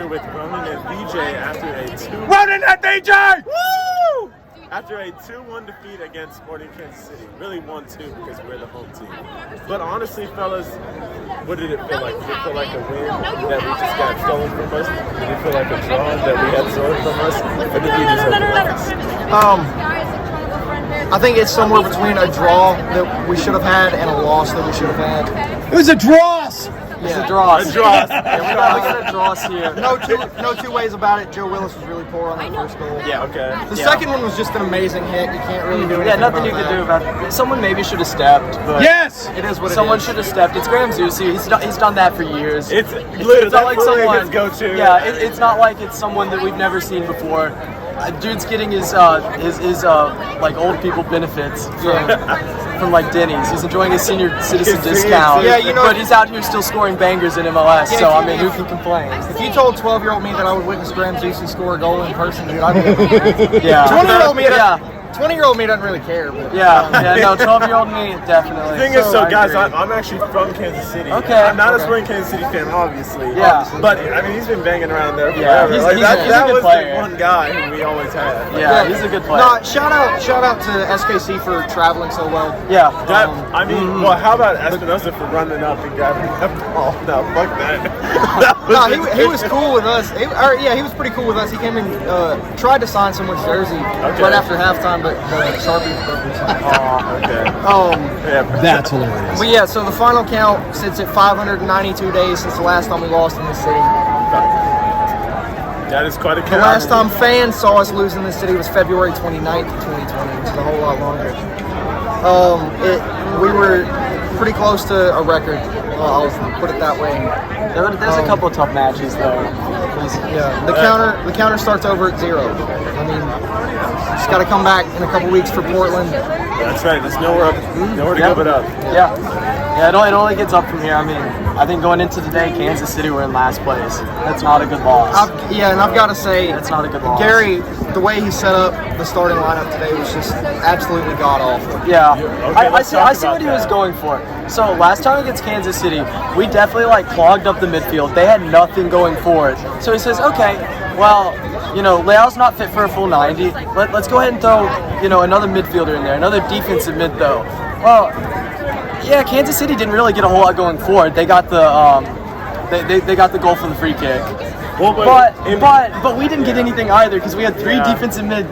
here with Ronan and Vijay after a 2-1. Ronan and Vijay! Woo! After a 2-1 defeat against Sporting Kansas City. Really 1-2 because we're the home team. But honestly, fellas, what did it feel like? Did it feel like a win that we just got stolen from us? Did it feel like a draw that we had stolen from us? Or did we deserve the I think it's somewhere between a draw that we should have had and a loss that we should have had. It was a dross! It's a dross. A dross. Yeah, we got a dross here. No two ways about it. Joe Willis was really poor on that first goal. Yeah, okay. The second one was just an amazing hit. You can't really do anything. Yeah, nothing you can do about it. Someone maybe should have stepped, but yes! It is what it is. someone should have stepped. It's Graham Zusi. He's done that for years. It's literally not like someone. his go-to. Yeah, it's not like it's someone that we've never seen before. Dude's getting his like old people benefits from like Denny's. He's enjoying his senior citizen discount. Yeah, you know, but he's out here still scoring bangers in MLS. Yeah, so I mean, who can complain? If you told 12-year-old me that I would witness Graham Zusi score a goal in person, dude, I'd be Yeah. 20-year-old me. 20-year-old me doesn't really care. But, No, 12-year-old me definitely. The thing is, guys, I'm actually from Kansas City. Okay. I'm not a Sporting Kansas City fan, obviously. Yeah. But I mean, he's been banging around there Yeah, forever. he's Like, a that good was player. the one guy who we always had. Yeah, he's a good player. No, shout out to SKC for traveling so well. Yeah. That, I mean, well, how about Espinosa for running up and grabbing that ball? No, fuck that. No, he was cool with us. He was pretty cool with us. He came and tried to sign someone's jersey right after halftime, but Sharpie broke his Okay. That's hilarious. But yeah, so the final count sits at 592 days since the last time we lost in this city. That is quite a count. The last time fans saw us lose in this city was February 29th, 2020, which is a whole lot longer. We were pretty close to a record. I'll put it that way. There's a couple of tough matches though. Yeah, the counter starts over at 0. I mean, just got to come back in a couple weeks for Portland. That's right. There's nowhere to go but up. Yeah, it only gets up from here. I mean, I think going into today, Kansas City were in last place. That's not a good loss. And I've got to say, that's not a good loss. Gary, the way he set up the starting lineup today was just absolutely god awful. Yeah, Okay, I see what he was going for. So last time against Kansas City, we definitely clogged up the midfield. They had nothing going for it. So he says, okay, well, Leal's not fit for a full 90. Let's go ahead and throw, another midfielder in there, another defensive mid though. Well, yeah, Kansas City didn't really get a whole lot going for it. They got the they got the goal for the free kick. Well, but we didn't get anything either because we had three defensive mid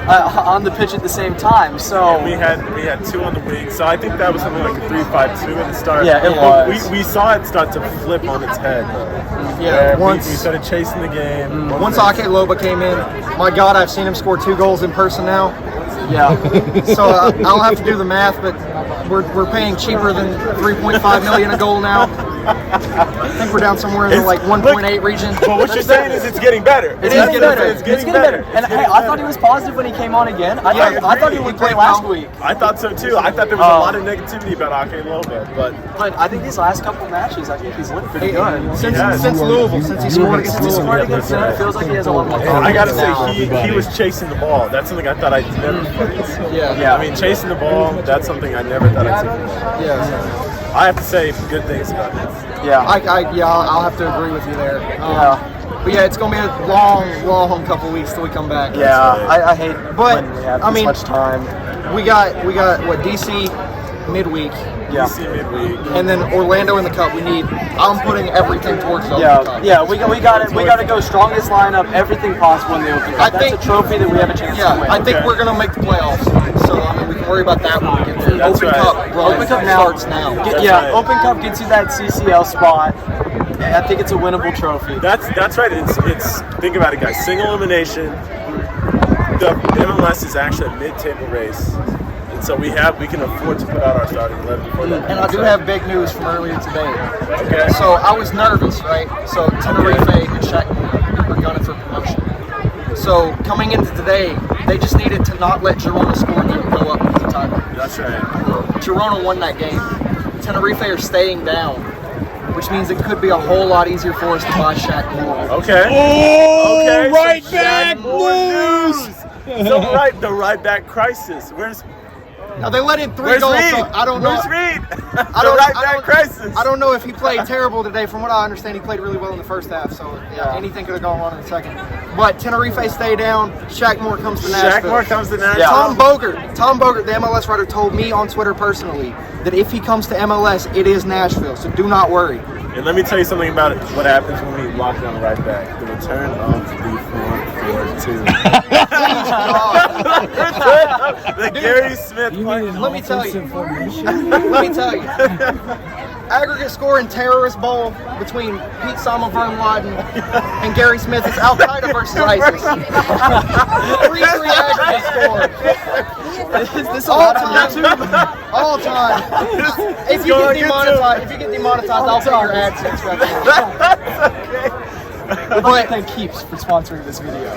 on the pitch at the same time. So we had 2 on the wing. So I think that was something like a 3-5-2 at the start. Yeah, it was. We saw it start to flip on its head. Yeah, we started chasing the game. Once Ake Loba came in, my God, I've seen him score 2 goals in person now. Yeah. So I'll have to do the math, but we're paying cheaper than $3.5 million a goal now. I think we're down somewhere in the 1.8 region. But what you're saying is it's getting better. It's getting better. And hey, I thought he was positive when he came on again. I thought he would play last week. I thought so too. I thought there was a lot of negativity about Ake Loba, but I think these last couple matches, I think he's looked pretty good. Since Louisville, since he scored against Louisville. It feels like he has a lot more. I gotta say, he was chasing the ball. That's something I thought I'd never see. Yeah. I mean, chasing the ball, that's something I never thought I'd see. Yeah. I have to say good things about him. Yeah. I'll have to agree with you there. But yeah, it's gonna be a long couple weeks till we come back. Yeah, I hate when we have this much time. We got what, DC midweek. Yeah. DC midweek. And then Orlando in the Cup. I'm putting everything towards the Open Cup. Yeah, we got to go strongest lineup, everything possible in the Open Cup. That's a trophy that we have a chance to win. I think we're gonna make the playoffs. So I mean, we can worry about that when we get there. Open Cup starts now. Open Cup gets you that CCL spot. I think it's a winnable trophy. That's right. It's think about it, guys. Single elimination. The MLS is actually a mid-table race, and so we can afford to put out our starting 11 before that. And I do have big news from earlier today. Okay. So I was nervous, right? So Tenerife and Shakhtar are gunning for promotion. So coming into today, they just needed to not let Girona score and then go up with the tiebreaker. That's right. Girona won that game. Tenerife are staying down, which means it could be a whole lot easier for us to buy Shaq more. Okay. Oh, okay. right back news. So the right back crisis. Where's Now they let in 3 Where's goals. Reed? So I don't know. Where's Reed? I don't, right I back don't- crisis. I don't know if he played terrible today. From what I understand, he played really well in the first half. So yeah, anything could have gone wrong in the second. But Tenerife stay down. Shaq Moore comes to Nashville. Shaq Moore comes to Nashville. Yeah. Tom Bogert, the MLS writer, told me on Twitter personally that if he comes to MLS, it is Nashville. So do not worry. And let me tell you something about it. What happens when we lock down right back? The return of the front 4-2. The Gary Smith play. Let me tell you. Let me tell you. Aggregate score in Terrorist Bowl between Pete Sommervern-Laden and Gary Smith is Al Qaeda versus ISIS. 3-3 aggregate score. Is this All allowed on time. YouTube? All time. If you get demonetized, I'll pay your AdSense revenue. But thank Keeps for sponsoring this video.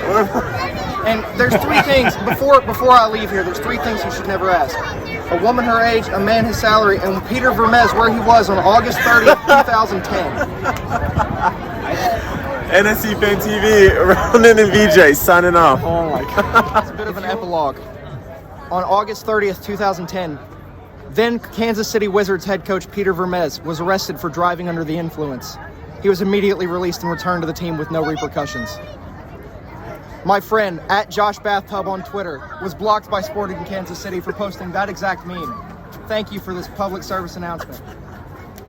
And there's 3 things before I leave here. There's 3 things you should never ask: a woman her age, a man his salary, and Peter Vermes where he was on August 30th, 2010. NSC Fan TV, Ronan and Vijay signing off. Oh my god. It's a bit of an epilogue. On August 30th, 2010, then Kansas City Wizards head coach Peter Vermes was arrested for driving under the influence. He was immediately released and returned to the team with no repercussions. My friend, @JoshBathtub on Twitter, was blocked by Sporting Kansas City for posting that exact meme. Thank you for this public service announcement.